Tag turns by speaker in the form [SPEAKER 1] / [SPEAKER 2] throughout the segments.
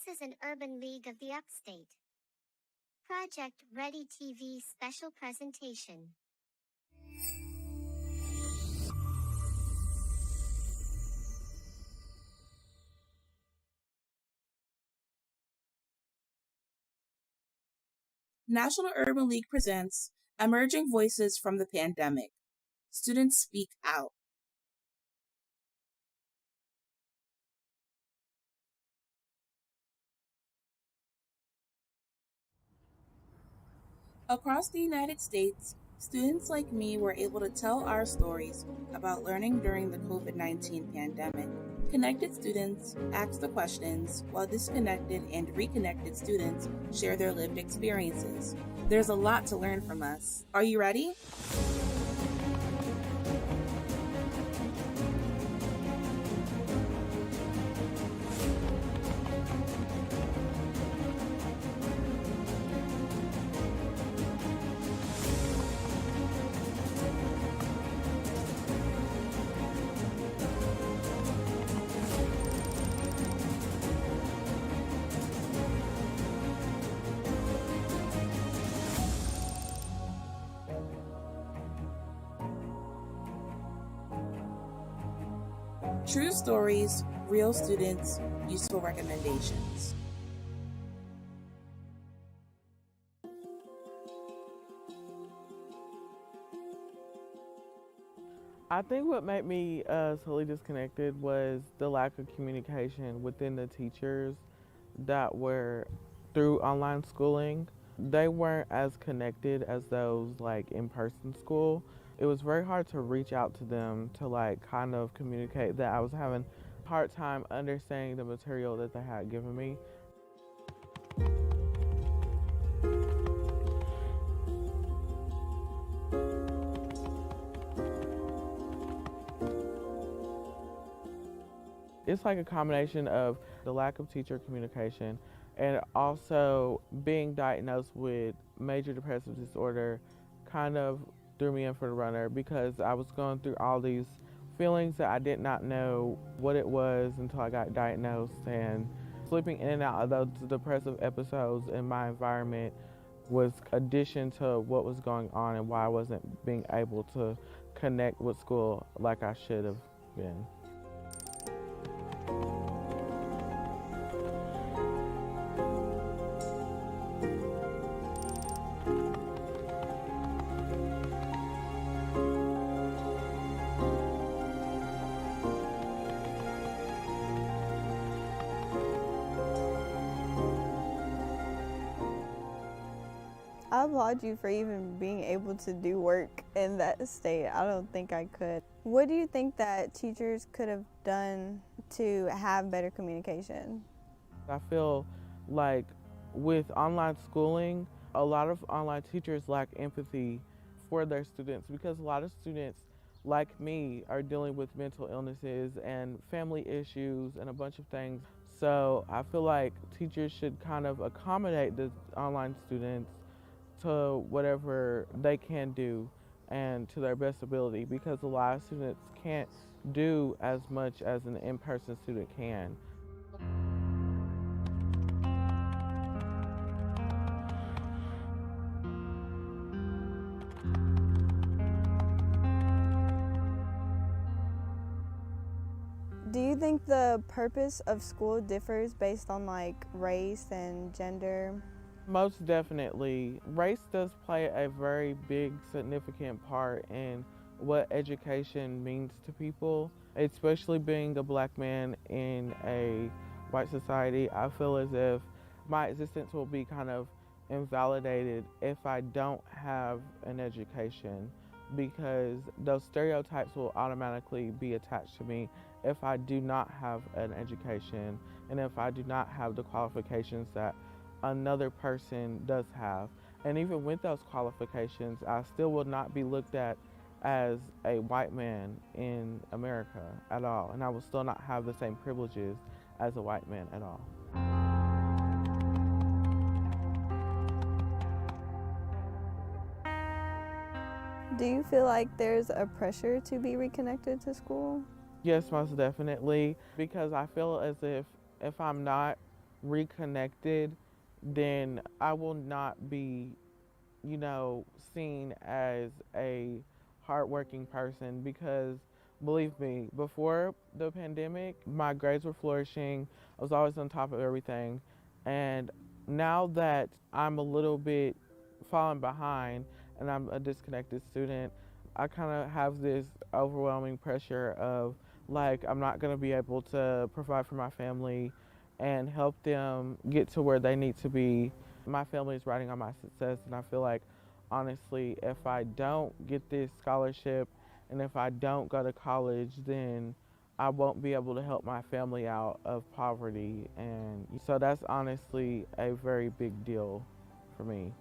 [SPEAKER 1] is an urban league of the Upstate. Project Ready TV special presentation.
[SPEAKER 2] National Urban League presents Emerging Voices from the Pandemic. Students speak out. Across the United States, students like me were able to tell our stories about learning during the COVID-19 pandemic. Connected students ask the questions, while disconnected and reconnected students share their lived experiences. There's a lot to learn from us. Are you ready? True stories, real students, useful recommendations.
[SPEAKER 3] I think what made me totally disconnected was the lack of communication within the teachers that were through online schooling. They weren't as connected as those like in-person school. It was very hard to reach out to them to like kind of communicate that I was having a hard time understanding the material that they had given me. It's like a combination of the lack of teacher communication and also being diagnosed with major depressive disorder kind of threw me in for the runner because I was going through all these feelings that I did not know what it was until I got diagnosed, and slipping in and out of those depressive episodes in my environment was addition to what was going on and why I wasn't being able to connect with school like I should have been.
[SPEAKER 4] I applaud you for even being able to do work in that state. I don't think I could. What do you think that teachers could have done to have better communication?
[SPEAKER 3] I feel like with online schooling, a lot of online teachers lack empathy for their students because a lot of students like me are dealing with mental illnesses and family issues and a bunch of things. So I feel like teachers should kind of accommodate the online students to whatever they can do and to their best ability, because a lot of students can't do as much as an in-person student can.
[SPEAKER 4] Do you think the purpose of school differs based on like race and gender?
[SPEAKER 3] Most definitely. Race does play a very big, significant part in what education means to people, especially being a black man in a white society. I feel as if my existence will be kind of invalidated if I don't have an education, because those stereotypes will automatically be attached to me if I do not have an education and if I do not have the qualifications that another person does have. And even with those qualifications, I still will not be looked at as a white man in America at all. And I will still not have the same privileges as a white man at all.
[SPEAKER 4] Do you feel like there's a pressure to be reconnected to school?
[SPEAKER 3] Yes, most definitely, because I feel as if I'm not reconnected, then I will not be, seen as a hardworking person because believe me, before the pandemic, my grades were flourishing. I was always on top of everything. And now that I'm a little bit falling behind and I'm a disconnected student, I kind of have this overwhelming pressure of like, I'm not going to be able to provide for my family and help them get to where they need to be. My family is riding on my success, and I feel like, honestly, if I don't get this scholarship and if I don't go to college, then I won't be able to help my family out of poverty. And so that's honestly a very big deal for me.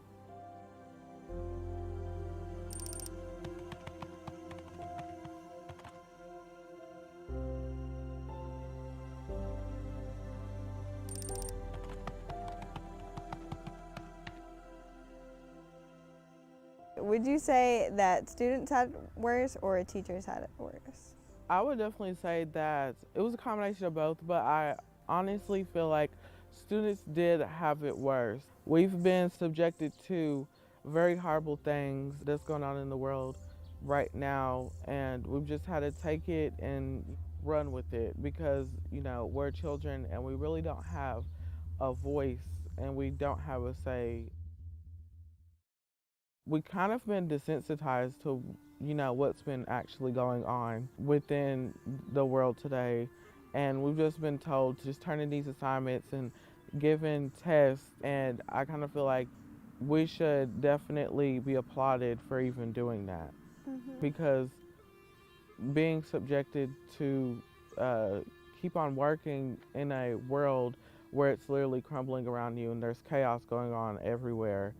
[SPEAKER 4] Would you say that students had it worse or teachers had it worse?
[SPEAKER 3] I would definitely say that it was a combination of both, but I honestly feel like students did have it worse. We've been subjected to very horrible things that's going on in the world right now, and we've just had to take it and run with it because, we're children and we really don't have a voice and we don't have a say. We kind of been desensitized to, what's been actually going on within the world today. And we've just been told to just turn in these assignments and given tests. And I kind of feel like we should definitely be applauded for even doing that. Because being subjected to keep on working in a world where it's literally crumbling around you and there's chaos going on everywhere.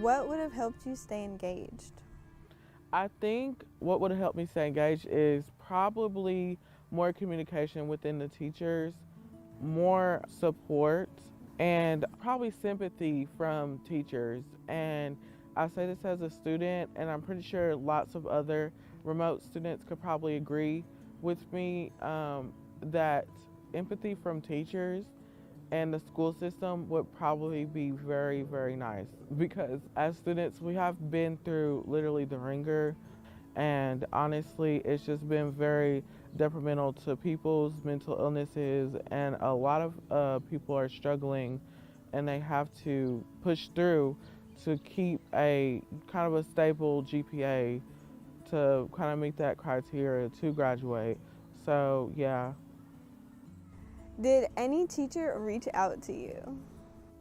[SPEAKER 4] What would have helped you stay engaged?
[SPEAKER 3] I think what would have helped me stay engaged is probably more communication within the teachers, more support, and probably sympathy from teachers. And I say this as a student, and I'm pretty sure lots of other remote students could probably agree with me that empathy from teachers and the school system would probably be very, very nice because as students, we have been through literally the ringer, and honestly, it's just been very detrimental to people's mental illnesses, and a lot of people are struggling and they have to push through to keep a kind of a stable GPA to kind of meet that criteria to graduate. So, yeah.
[SPEAKER 4] Did any teacher reach out to you?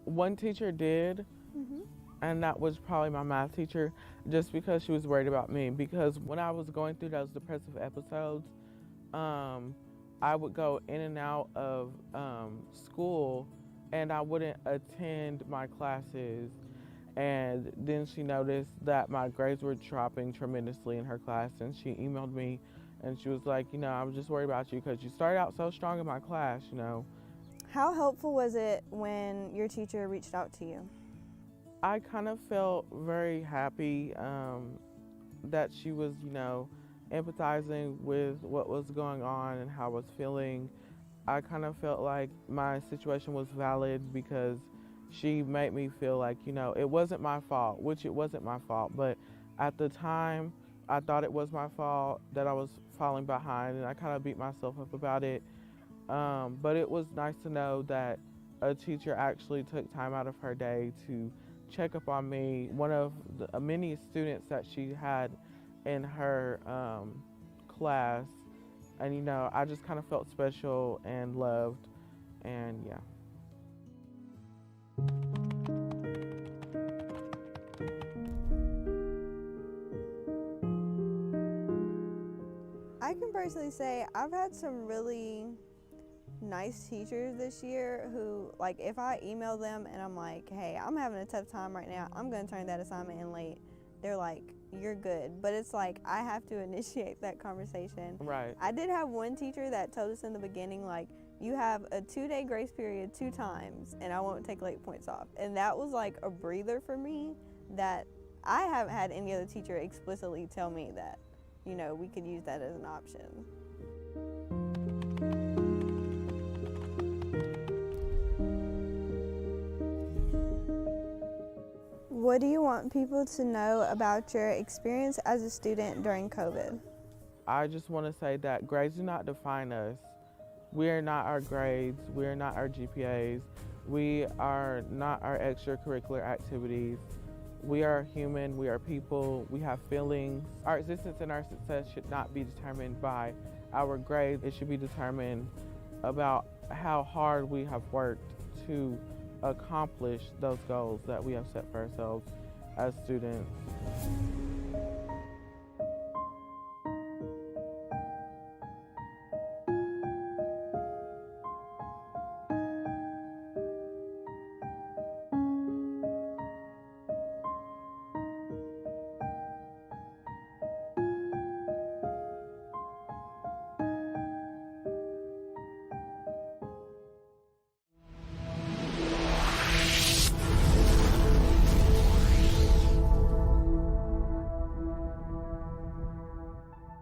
[SPEAKER 3] One teacher did, and that was probably my math teacher, just because she was worried about me. Because when I was going through those depressive episodes, I would go in and out of school, and I wouldn't attend my classes. And then she noticed that my grades were dropping tremendously in her class, and she emailed me, and she was like, I'm just worried about you because you started out so strong in my class,
[SPEAKER 4] How helpful was it when your teacher reached out to you?
[SPEAKER 3] I kind of felt very happy that she was, empathizing with what was going on and how I was feeling. I kind of felt like my situation was valid because she made me feel like, it wasn't my fault, which it wasn't my fault. But at the time, I thought it was my fault that I was falling behind, and I kind of beat myself up about it. But it was nice to know that a teacher actually took time out of her day to check up on me, one of the many students that she had in her class. And, I just kind of felt special and loved, and yeah.
[SPEAKER 4] I can personally say I've had some really nice teachers this year who, like, if I email them and I'm like, hey, I'm having a tough time right now, I'm going to turn that assignment in late, they're like, you're good. But it's like, I have to initiate that conversation.
[SPEAKER 3] Right.
[SPEAKER 4] I did have one teacher that told us in the beginning, like, you have a 2-day grace period 2 times, and I won't take late points off. And that was like a breather for me that I haven't had any other teacher explicitly tell me that, you know, we could use that as an option. What do you want people to know about your experience as a student during COVID?
[SPEAKER 3] I just want to say that grades do not define us. We are not our grades. We are not our GPAs. We are not our extracurricular activities. We are human. We are people. We have feelings. Our existence and our success should not be determined by our grades. It should be determined about how hard we have worked to accomplish those goals that we have set for ourselves as students.